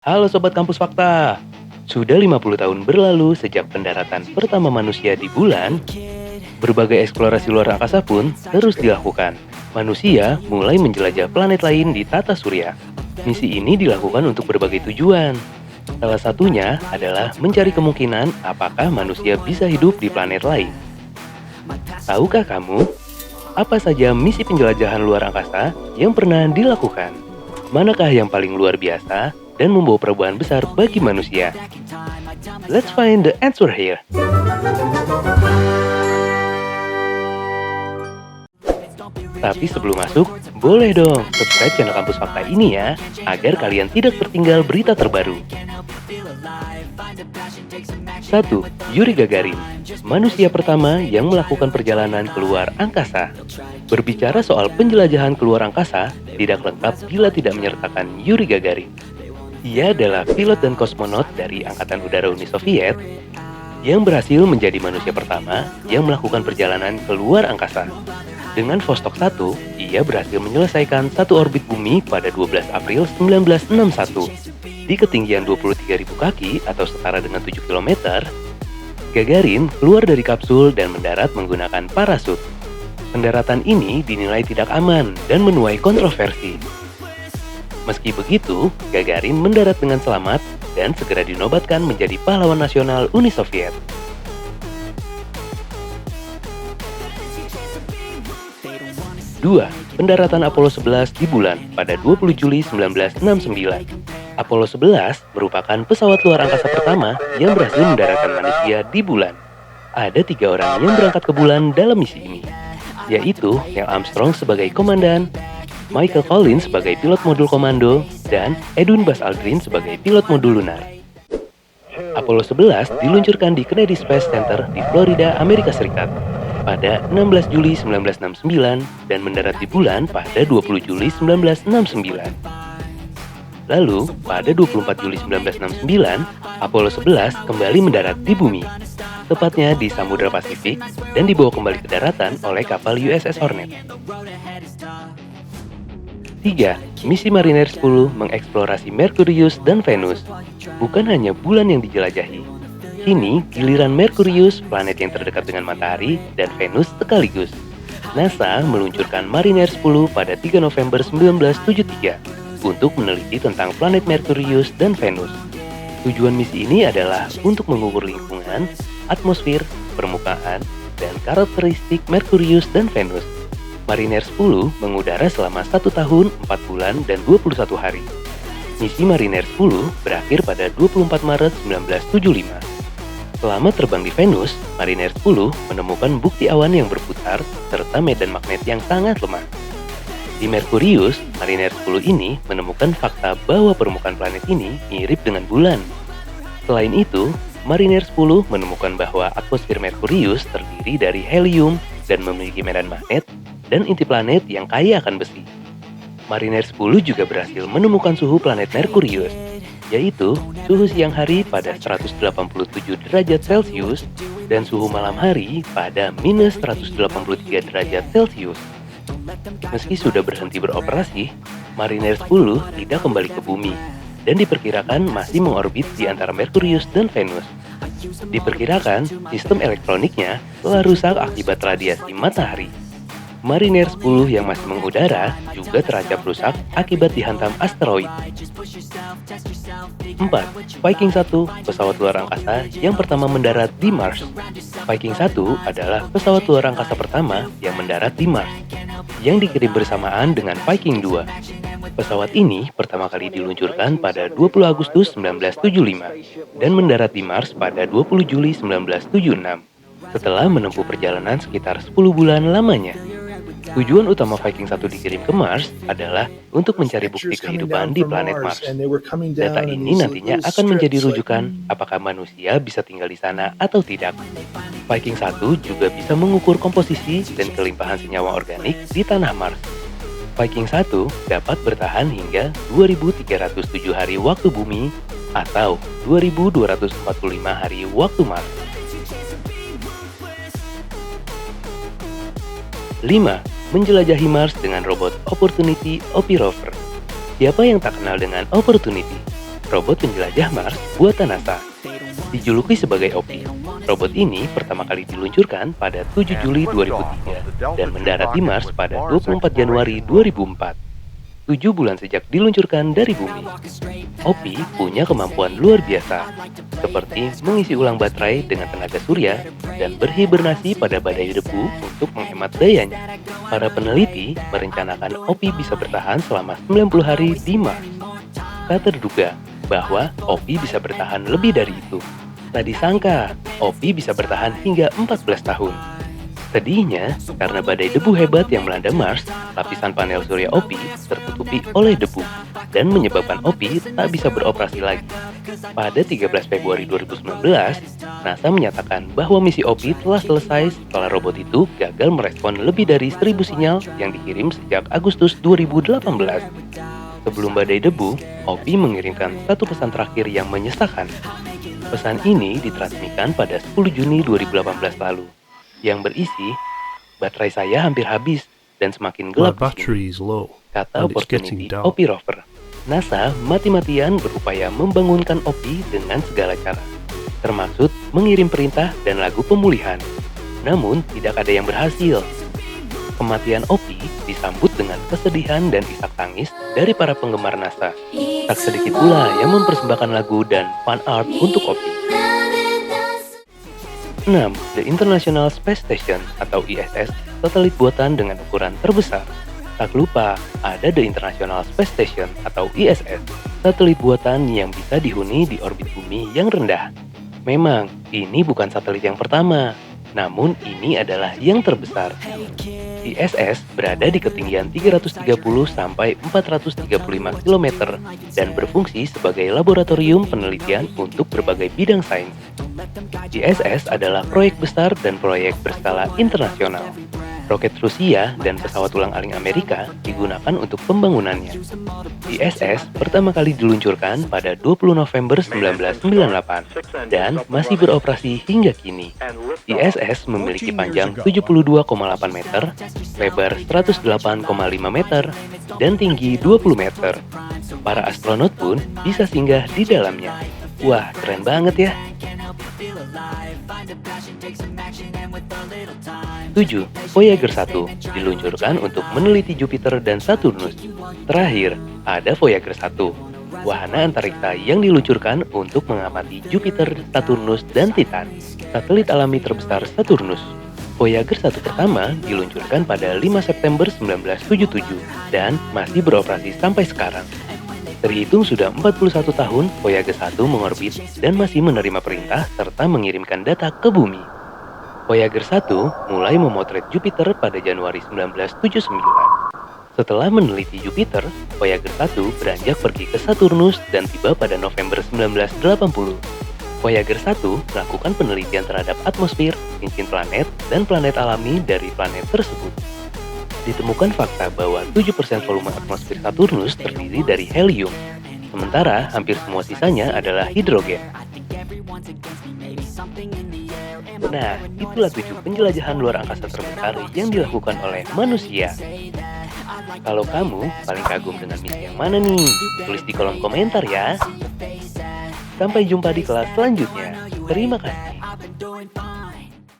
Halo Sobat Kampus Fakta. Sudah 50 tahun berlalu sejak pendaratan pertama manusia di bulan, berbagai eksplorasi luar angkasa pun terus dilakukan. Manusia mulai menjelajah planet lain di tata surya. Misi ini dilakukan untuk berbagai tujuan. Salah satunya adalah mencari kemungkinan apakah manusia bisa hidup di planet lain. Tahukah kamu, apa saja misi penjelajahan luar angkasa yang pernah dilakukan? Manakah yang paling luar biasa dan membawa perubahan besar bagi manusia? Let's find the answer here. Tapi sebelum masuk, boleh dong subscribe channel Kampus Fakta ini ya, agar kalian tidak tertinggal berita terbaru. 1. Yuri Gagarin, manusia pertama yang melakukan perjalanan keluar angkasa. Berbicara soal penjelajahan keluar angkasa, tidak lengkap bila tidak menyertakan Yuri Gagarin. Ia adalah pilot dan kosmonot dari Angkatan Udara Uni Soviet yang berhasil menjadi manusia pertama yang melakukan perjalanan keluar angkasa. Dengan Vostok 1, ia berhasil menyelesaikan satu orbit bumi pada 12 April 1961. Di ketinggian 23.000 kaki atau setara dengan 7 km, Gagarin keluar dari kapsul dan mendarat menggunakan parasut. Pendaratan ini dinilai tidak aman dan menuai kontroversi. Meski begitu, Gagarin mendarat dengan selamat dan segera dinobatkan menjadi pahlawan nasional Uni Soviet. 2. Pendaratan Apollo 11 di bulan pada 20 Juli 1969. Apollo 11 merupakan pesawat luar angkasa pertama yang berhasil mendaratkan manusia di bulan. Ada 3 orang yang berangkat ke bulan dalam misi ini, yaitu Neil Armstrong sebagai komandan, Michael Collins sebagai pilot modul komando, dan Edwin Buzz Aldrin sebagai pilot modul lunar. Apollo 11 diluncurkan di Kennedy Space Center di Florida, Amerika Serikat pada 16 Juli 1969 dan mendarat di bulan pada 20 Juli 1969. Lalu, pada 24 Juli 1969, Apollo 11 kembali mendarat di bumi, tepatnya di Samudra Pasifik, dan dibawa kembali ke daratan oleh kapal USS Hornet. 3. Misi Mariner 10 mengeksplorasi Merkurius dan Venus. Bukan hanya bulan yang dijelajahi. Kini, giliran Merkurius, planet yang terdekat dengan matahari, dan Venus sekaligus. NASA meluncurkan Mariner 10 pada 3 November 1973 untuk meneliti tentang planet Merkurius dan Venus. Tujuan misi ini adalah untuk mengukur lingkungan, atmosfer, permukaan, dan karakteristik Merkurius dan Venus. Mariner 10 mengudara selama 1 tahun, 4 bulan, dan 21 hari. Misi Mariner 10 berakhir pada 24 Maret 1975. Selama terbang di Venus, Mariner 10 menemukan bukti awan yang berputar serta medan magnet yang sangat lemah. Di Merkurius, Mariner 10 ini menemukan fakta bahwa permukaan planet ini mirip dengan bulan. Selain itu, Mariner 10 menemukan bahwa atmosfer Merkurius terdiri dari helium dan memiliki medan magnet dan inti planet yang kaya akan besi. Mariner 10 juga berhasil menemukan suhu planet Merkurius, yaitu suhu siang hari pada 187 derajat Celcius dan suhu malam hari pada minus 183 derajat Celcius. Meski sudah berhenti beroperasi, Mariner 10 tidak kembali ke bumi dan diperkirakan masih mengorbit di antara Merkurius dan Venus. Diperkirakan sistem elektroniknya telah rusak akibat radiasi matahari. Mariner 10 yang masih mengudara juga terancam rusak akibat dihantam asteroid. 4. Viking 1, pesawat luar angkasa yang pertama mendarat di Mars. Viking 1 adalah pesawat luar angkasa pertama yang mendarat di Mars, yang dikirim bersamaan dengan Viking 2. Pesawat ini pertama kali diluncurkan pada 20 Agustus 1975 dan mendarat di Mars pada 20 Juli 1976, setelah menempuh perjalanan sekitar 10 bulan lamanya. Tujuan utama Viking 1 dikirim ke Mars adalah untuk mencari bukti kehidupan di planet Mars. Data ini nantinya akan menjadi rujukan apakah manusia bisa tinggal di sana atau tidak. Viking 1 juga bisa mengukur komposisi dan kelimpahan senyawa organik di tanah Mars. Viking 1 dapat bertahan hingga 2.307 hari waktu bumi atau 2.245 hari waktu Mars. 5. Menjelajahi Mars dengan robot Opportunity OP Rover. Siapa yang tak kenal dengan Opportunity? robot penjelajah Mars buatan NASA. Dijuluki sebagai OPI, robot ini pertama kali diluncurkan pada 7 Juli 2003 dan mendarat di Mars pada 24 Januari 2004. 7 bulan sejak diluncurkan dari bumi. OPI punya kemampuan luar biasa, seperti mengisi ulang baterai dengan tenaga surya dan berhibernasi pada badai debu untuk menghemat dayanya. Para peneliti merencanakan OPI bisa bertahan selama 90 hari di Mars. Tak terduga bahwa OPI bisa bertahan lebih dari itu. Tak disangka, OPI bisa bertahan hingga 14 tahun. Sedihnya, karena badai debu hebat yang melanda Mars, lapisan panel surya OPI tertutupi oleh debu dan menyebabkan OPI tak bisa beroperasi lagi. Pada 13 Februari 2019, NASA menyatakan bahwa misi OPI telah selesai setelah robot itu gagal merespon lebih dari 1.000 sinyal yang dikirim sejak Agustus 2018. Sebelum badai debu, OPI mengirimkan satu pesan terakhir yang menyesakan. Pesan ini ditransmisikan pada 10 Juni 2018 lalu, yang berisi, "Baterai saya hampir habis dan semakin gelap di sini," kata Opportunity OPI rover. NASA mati-matian berupaya membangunkan OPI dengan segala cara, termasuk mengirim perintah dan lagu pemulihan. Namun, tidak ada yang berhasil. Kematian OPI disambut dengan kesedihan dan isak tangis dari para penggemar NASA. Tak sedikit pula yang mempersembahkan lagu dan fan art untuk OPI. 6. The International Space Station atau ISS, satelit buatan dengan ukuran terbesar. Tak lupa, ada The International Space Station atau ISS, satelit buatan yang bisa dihuni di orbit bumi yang rendah. Memang, ini bukan satelit yang pertama, namun ini adalah yang terbesar. ISS berada di ketinggian 330 sampai 435 km dan berfungsi sebagai laboratorium penelitian untuk berbagai bidang sains. ISS adalah proyek besar dan proyek berskala internasional. Roket Rusia dan pesawat ulang-alik Amerika digunakan untuk pembangunannya. ISS pertama kali diluncurkan pada 20 November 1998 dan masih beroperasi hingga kini. ISS memiliki panjang 72,8 meter, lebar 108,5 meter, dan tinggi 20 meter. Para astronot pun bisa singgah di dalamnya. Wah, keren banget ya! 7. Voyager 1 diluncurkan untuk meneliti Jupiter dan Saturnus. Terakhir, ada Voyager 1, wahana antariksa yang diluncurkan untuk mengamati Jupiter, Saturnus, dan Titan, satelit alami terbesar Saturnus. Voyager 1 pertama diluncurkan pada 5 September 1977 dan masih beroperasi sampai sekarang. Terhitung sudah 41 tahun Voyager 1 mengorbit dan masih menerima perintah serta mengirimkan data ke bumi. Voyager 1 mulai memotret Jupiter pada Januari 1979. Setelah meneliti Jupiter, Voyager 1 beranjak pergi ke Saturnus dan tiba pada November 1980. Voyager 1 melakukan penelitian terhadap atmosfer, cincin planet, dan planet alami dari planet tersebut. Ditemukan fakta bahwa 7% volume atmosfer Saturnus terdiri dari helium, sementara hampir semua sisanya adalah hidrogen. Nah, itulah 7 penjelajahan luar angkasa terbesar yang dilakukan oleh manusia. Kalau kamu paling kagum dengan misi yang mana nih? Tulis di kolom komentar ya. Sampai jumpa di kelas selanjutnya. Terima kasih.